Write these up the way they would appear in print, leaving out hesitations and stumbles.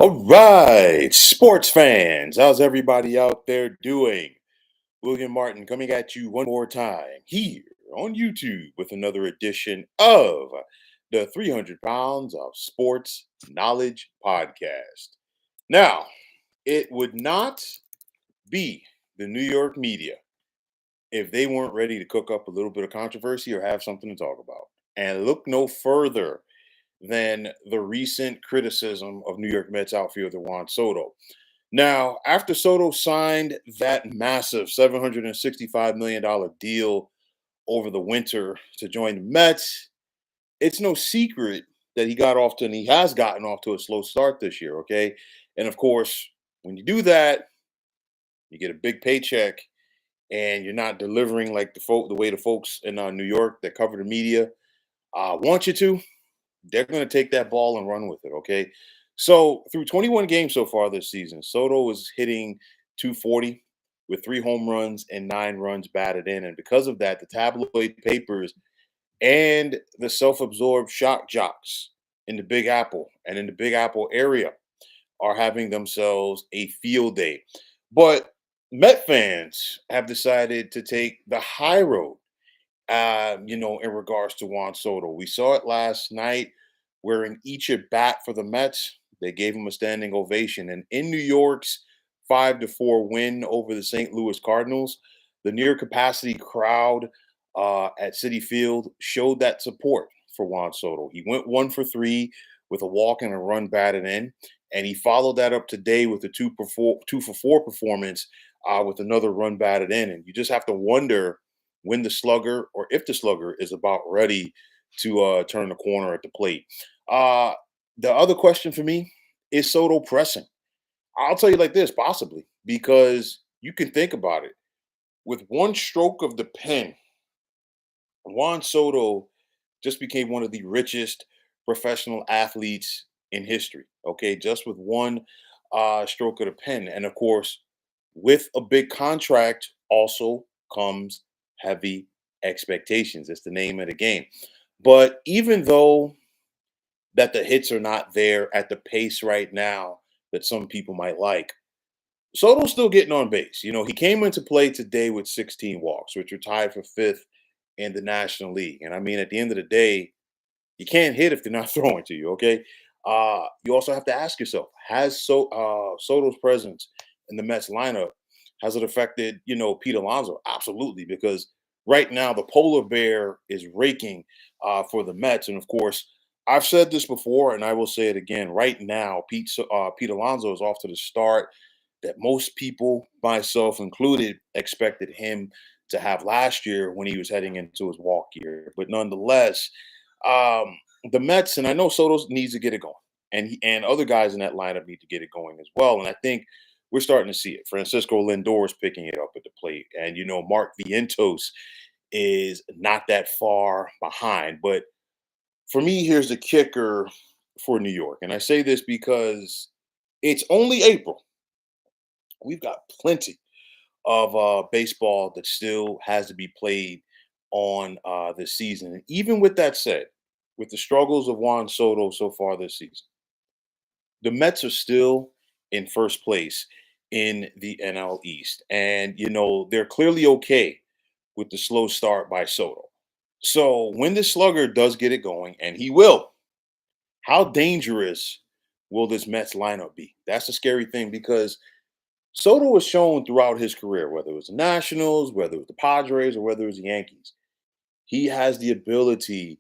All right, sports fans, how's everybody out there doing? William Martin coming at you one more time here on YouTube with another edition of the 300 Pounds of Sports Knowledge podcast. Now, it would not be the New York media if they weren't ready to cook up a little bit of controversy or have something to talk about. And look no further than the recent criticism of New York Mets outfielder Juan Soto. Now, after Soto signed that massive $765 million deal over the winter to join the Mets, it's no secret that he has gotten off to a slow start this year. Okay. And of course, when you do that, you get a big paycheck and you're not delivering like the way the folks in New York that cover the media want you to. They're going to take that ball and run with it. Okay. So through 21 games so far this season, Soto is hitting 240 with 3 home runs and 9 runs batted in. And because of that, the tabloid papers and the self absorbed shock jocks in the Big Apple and in the Big Apple area are having themselves a field day. But Met fans have decided to take the high road in regards to Juan Soto. We saw it last night wearing each at bat for the Mets. They gave him a standing ovation. And in New York's 5-4 win over the St. Louis Cardinals, the near capacity crowd at Citi Field showed that support for Juan Soto. He went 1 for 3 with a walk and a run batted in. And he followed that up today with a 2 for 4 performance with another run batted in. And you just have to wonder when the slugger or if the slugger is about ready to turn the corner at the plate. Uh, the other question for me is Soto pressing. I'll tell you like this, possibly, because you can think about it. With one stroke of the pen, Juan Soto just became one of the richest professional athletes in history. Okay, just with one stroke of the pen. And of course, with a big contract also comes heavy expectations. It's the name of the game. But even though that the hits are not there at the pace right now that some people might like, Soto's still getting on base. He came into play today with 16 walks, which are tied for fifth in the National League. And I mean, at the end of the day, you can't hit if they're not throwing to you. Okay. You also have to ask yourself: Has Soto's presence in the Mets lineup has it affected Pete Alonso? Absolutely, because right now the polar bear is raking for the Mets, and of course. I've said this before, and I will say it again. Right now, Pete Alonso is off to the start that most people, myself included, expected him to have last year when he was heading into his walk year. But nonetheless, um, the Mets, and I know Soto needs to get it going, and other guys in that lineup need to get it going as well. And I think we're starting to see it. Francisco Lindor is picking it up at the plate, and Mark Vientos is not that far behind. But for me, here's the kicker for New York, and I say this because it's only April. We've got plenty of baseball that still has to be played on this season. And even with that said, with the struggles of Juan Soto so far this season, the Mets are still in first place in the NL East. And, they're clearly okay with the slow start by Soto. So when the slugger does get it going, and he will, how dangerous will this Mets lineup be? That's the scary thing because Soto has shown throughout his career, whether it was the Nationals, whether it was the Padres, or whether it was the Yankees, he has the ability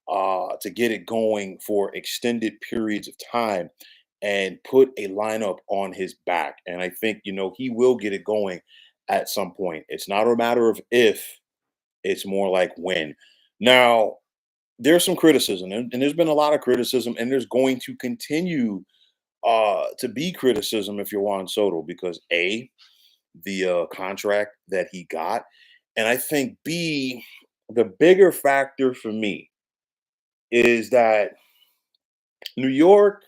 to get it going for extended periods of time and put a lineup on his back. And I think, he will get it going at some point. It's not a matter of if, it's more like when. Now, there's some criticism, and there's been a lot of criticism, and there's going to continue to be criticism if you're Juan Soto because the contract that he got, and I think B, the bigger factor for me is that New York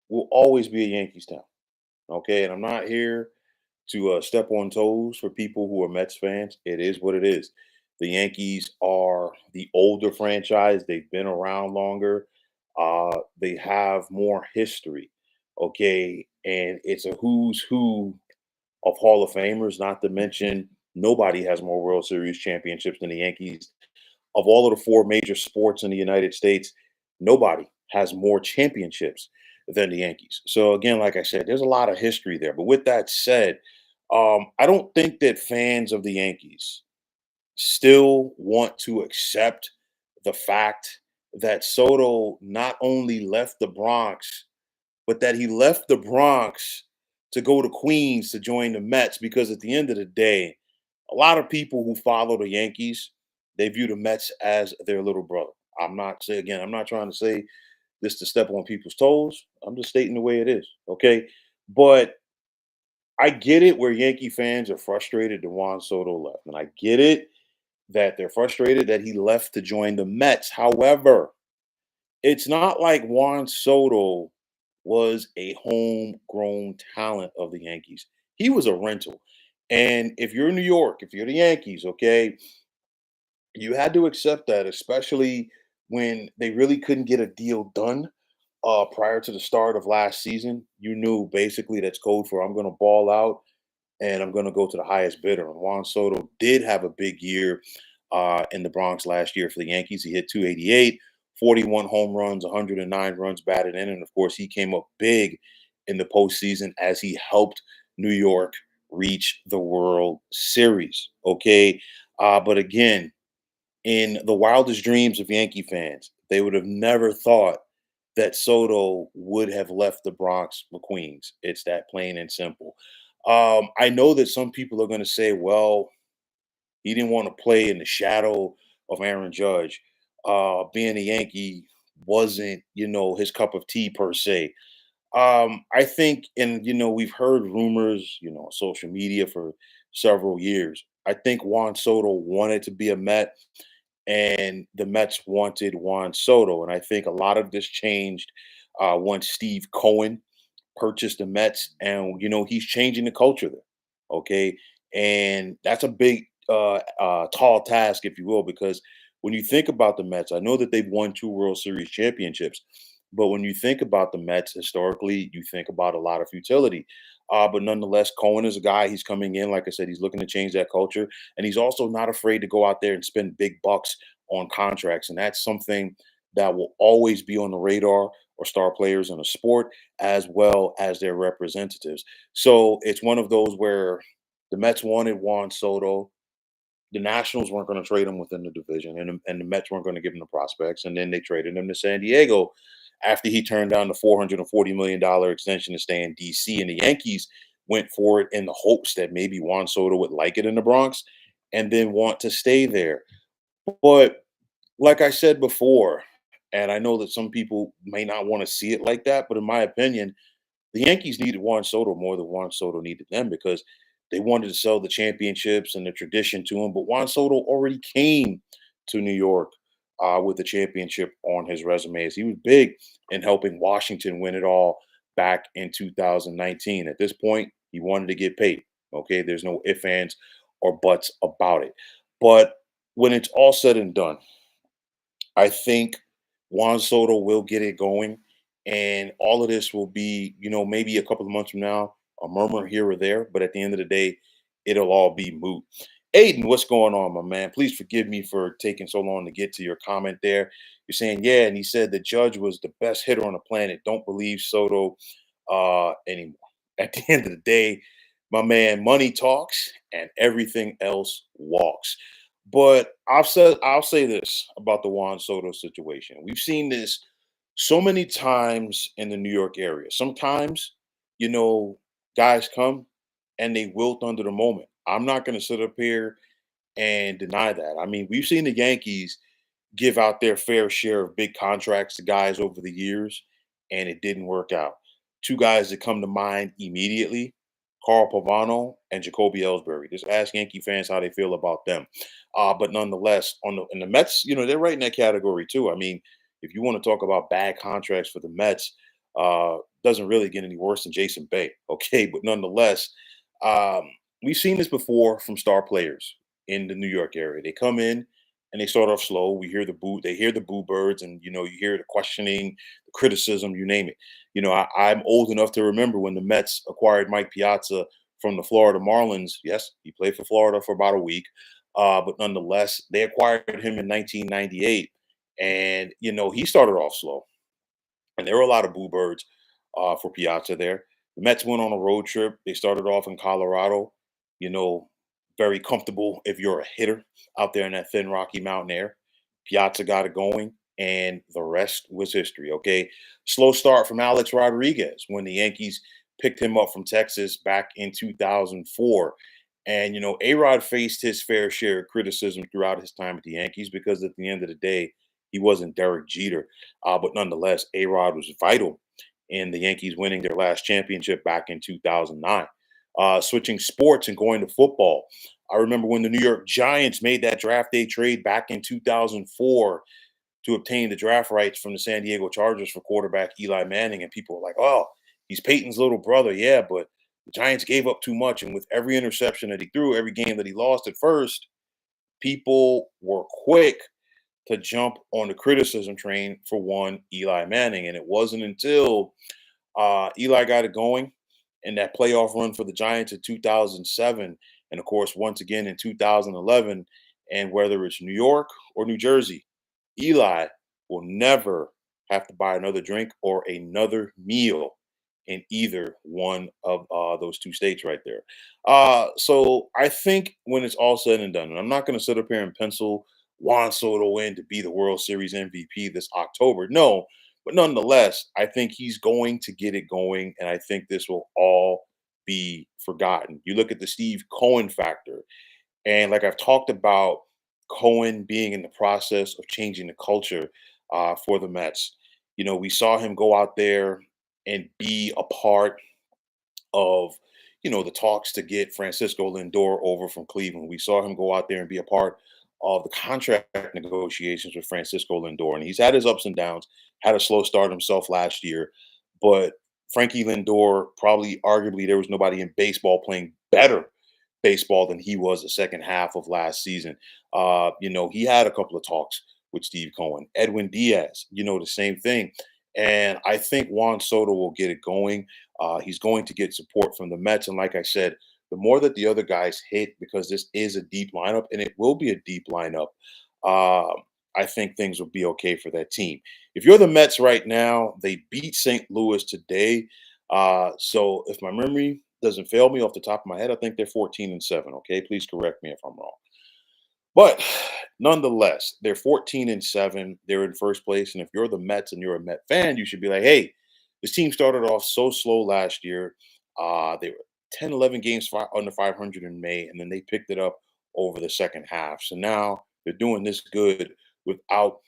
will always be a Yankees town. Okay, and I'm not here to step on toes for people who are Mets fans. It is what it is. The Yankees are the older franchise. They've been around longer. They have more history. Okay, and it's a who's who of Hall of Famers. Not to mention, nobody has more World Series championships than the Yankees. Of all of the four major sports in the United States, nobody has more championships than the Yankees. So again, like I said, there's a lot of history there. But with that said, I don't think that fans of the Yankees still want to accept the fact that Soto not only left the Bronx, but that he left the Bronx to go to Queens to join the Mets. Because at the end of the day, a lot of people who follow the Yankees, they view the Mets as their little brother. I'm not trying to say this to step on people's toes. I'm just stating the way it is. Okay. But I get it where Yankee fans are frustrated that Juan Soto left. And I get it that they're frustrated that he left to join the Mets. However, it's not like Juan Soto was a homegrown talent of the Yankees. He was a rental. And if you're in New York, if you're the Yankees, okay, you had to accept that, especially when they really couldn't get a deal done prior to the start of last season. You knew basically that's code for I'm going to ball out and I'm going to go to the highest bidder. And Juan Soto did have a big year in the Bronx last year for the Yankees. He hit 288, 41 home runs, 109 runs batted in. And of course, he came up big in the postseason as he helped New York reach the World Series. Okay. But again, in the wildest dreams of Yankee fans, they would have never thought that Soto would have left the Bronx for Queens. It's that plain and simple. I know that some people are going to say, well, he didn't want to play in the shadow of Aaron Judge. Being a Yankee wasn't, his cup of tea per se. I think, and we've heard rumors, on social media for several years. I think Juan Soto wanted to be a Met and the Mets wanted Juan Soto. And I think a lot of this changed once Steve Cohen purchased the Mets, and he's changing the culture there. Okay, and that's a big, tall task, if you will, because when you think about the Mets, I know that they've won two World Series championships, but when you think about the Mets historically, you think about a lot of futility. But nonetheless, Cohen is a guy. He's coming in, like I said, he's looking to change that culture, and he's also not afraid to go out there and spend big bucks on contracts, and that's something that will always be on the radar or star players in a sport as well as their representatives. So it's one of those where the Mets wanted Juan Soto. The Nationals weren't going to trade him within the division, and the Mets weren't going to give him the prospects. And then they traded him to San Diego after he turned down the $440 million extension to stay in DC. And the Yankees went for it in the hopes that maybe Juan Soto would like it in the Bronx and then want to stay there. But like I said before, and I know that some people may not want to see it like that, but in my opinion, the Yankees needed Juan Soto more than Juan Soto needed them because they wanted to sell the championships and the tradition to him. But Juan Soto already came to New York with the championship on his resume. As he was big in helping Washington win it all back in 2019. At this point, he wanted to get paid. Okay, there's no ifs, ands, or buts about it. But when it's all said and done, I think Juan Soto will get it going, and all of this will be, maybe a couple of months from now, a murmur here or there, but at the end of the day, it'll all be moot. Aiden, what's going on, my man? Please forgive me for taking so long to get to your comment there. You're saying, yeah, and he said the Judge was the best hitter on the planet. Don't believe Soto anymore. At the end of the day, my man, money talks and everything else walks. But I'll say this about the Juan Soto situation. We've seen this so many times in the New York area. Sometimes, you know, guys come and they wilt under the moment. I'm not going to sit up here and deny that. I mean, we've seen the Yankees give out their fair share of big contracts to guys over the years, and it didn't work out. Two guys that come to mind immediately: Carl Pavano and Jacoby Ellsbury. Just ask Yankee fans how they feel about them. But nonetheless, in the Mets, they're right in that category too. I mean, if you want to talk about bad contracts for the Mets, doesn't really get any worse than Jason Bay. Okay, but nonetheless, um, we've seen this before from star players in the New York area. They come in, and they start off slow. They hear the boo birds, and you hear the questioning, the criticism, you name it. I'm old enough to remember when the Mets acquired Mike Piazza from the Florida Marlins. Yes, he played for Florida for about a week, but nonetheless, they acquired him in 1998, and he started off slow, and there were a lot of boo birds for Piazza there. The Mets went on a road trip. They started off in Colorado, you know, very comfortable if you're a hitter out there in that thin Rocky Mountain air. Piazza got it going, and the rest was history. Okay. Slow start from Alex Rodriguez when the Yankees picked him up from Texas back in 2004. And, A Rod faced his fair share of criticism throughout his time at the Yankees because at the end of the day, he wasn't Derek Jeter. But nonetheless, A Rod was vital in the Yankees winning their last championship back in 2009. Switching sports and going to football. I remember when the New York Giants made that draft day trade back in 2004 to obtain the draft rights from the San Diego Chargers for quarterback Eli Manning. And people were like, oh, he's Peyton's little brother. Yeah, but the Giants gave up too much. And with every interception that he threw, every game that he lost at first, people were quick to jump on the criticism train for one Eli Manning. And it wasn't until Eli got it going in that playoff run for the Giants in 2007. And of course, once again in 2011. And whether it's New York or New Jersey, Eli will never have to buy another drink or another meal in either one of those two states right there. So I think when it's all said and done, and I'm not going to sit up here and pencil Juan Soto in to be the World Series MVP this October. No, but nonetheless, I think he's going to get it going, and I think this will all be forgotten. You look at the Steve Cohen factor, and like I've talked about, Cohen being in the process of changing the culture for the Mets. We saw him go out there and be a part of the talks to get Francisco Lindor over from Cleveland. We saw him go out there and be a part of the contract negotiations with Francisco Lindor, and he's had his ups and downs. Had a slow start himself last year, but Frankie Lindor, probably arguably there was nobody in baseball playing better baseball than he was the second half of last season. He had a couple of talks with Steve Cohen, Edwin Diaz, the same thing. And I think Juan Soto will get it going. He's going to get support from the Mets. And like I said, the more that the other guys hit, because this is a deep lineup and it will be a deep lineup, I think things will be okay for that team. If you're the Mets right now, they beat St. Louis today. So if my memory doesn't fail me off the top of my head, I think they're 14-7. Okay, please correct me if I'm wrong. But nonetheless, they're 14-7. They're in first place. And if you're the Mets and you're a Met fan, you should be like, hey, this team started off so slow last year. They were 10, 11 games under 500 in May, and then they picked it up over the second half. So now they're doing this good without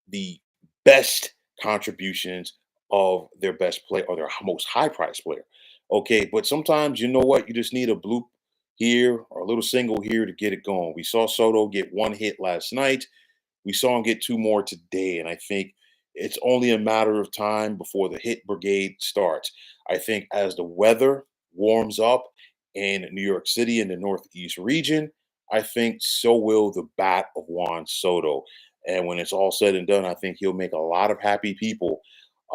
the best contributions of their best player or their most high price player. Okay, but sometimes you know what? You just need a bloop here or a little single here to get it going. We saw Soto get one hit last night. We saw him get two more today. And I think it's only a matter of time before the hit brigade starts. I think as the weather warms up in New York City and the Northeast region, I think so will the bat of Juan Soto. And when it's all said and done, I think he'll make a lot of happy people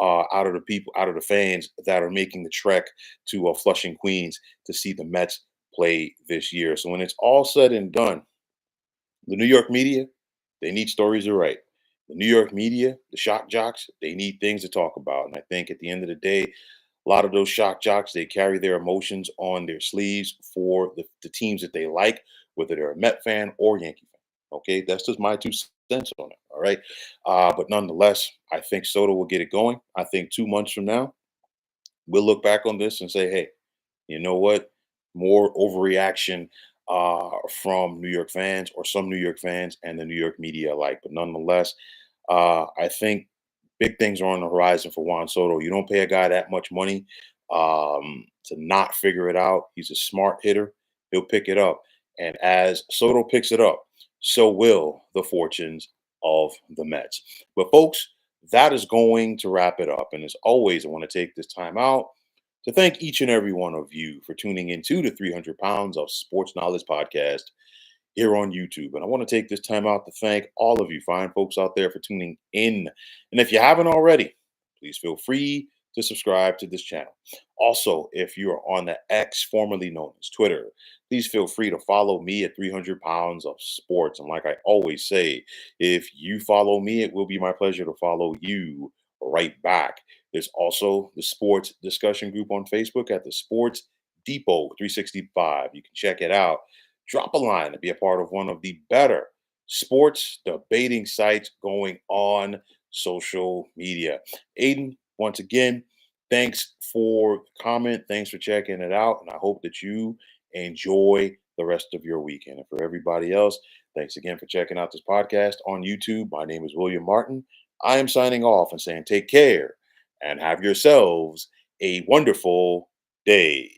out of the fans that are making the trek to Flushing, Queens to see the Mets play this year. So when it's all said and done, the New York media, they need stories to write. The New York media, the shock jocks, they need things to talk about. And I think at the end of the day, a lot of those shock jocks, they carry their emotions on their sleeves for the teams that they like, whether they're a Met fan or Yankee fan. Okay, that's just my 2 cents on it. All right. But nonetheless, I think Soto will get it going. I think 2 months from now, we'll look back on this and say, hey, you know what? More overreaction from New York fans or some New York fans and the New York media alike. But nonetheless, I think big things are on the horizon for Juan Soto. You don't pay a guy that much money to not figure it out. He's a smart hitter. He'll pick it up. And as Soto picks it up, so will the fortunes of the Mets. But folks, that is going to wrap it up. And as always, I want to take this time out to thank each and every one of you for tuning in to the 300 Pounds of Sports Knowledge podcast. here on YouTube. And I want to take this time out to thank all of you fine folks out there for tuning in. And if you haven't already, please feel free to subscribe to this channel. Also, if you are on the X, formerly known as Twitter, please feel free to follow me at 300 pounds of sports. And like I always say, if you follow me, it will be my pleasure to follow you right back. There's also the sports discussion group on Facebook at the Sports Depot 365. You can check it out. Drop a line to be a part of one of the better sports debating sites going on social media. Aiden, once again, thanks for the comment. Thanks for checking it out. And I hope that you enjoy the rest of your weekend. And for everybody else, thanks again for checking out this podcast on YouTube. My name is William Martin. I am signing off and saying take care and have yourselves a wonderful day.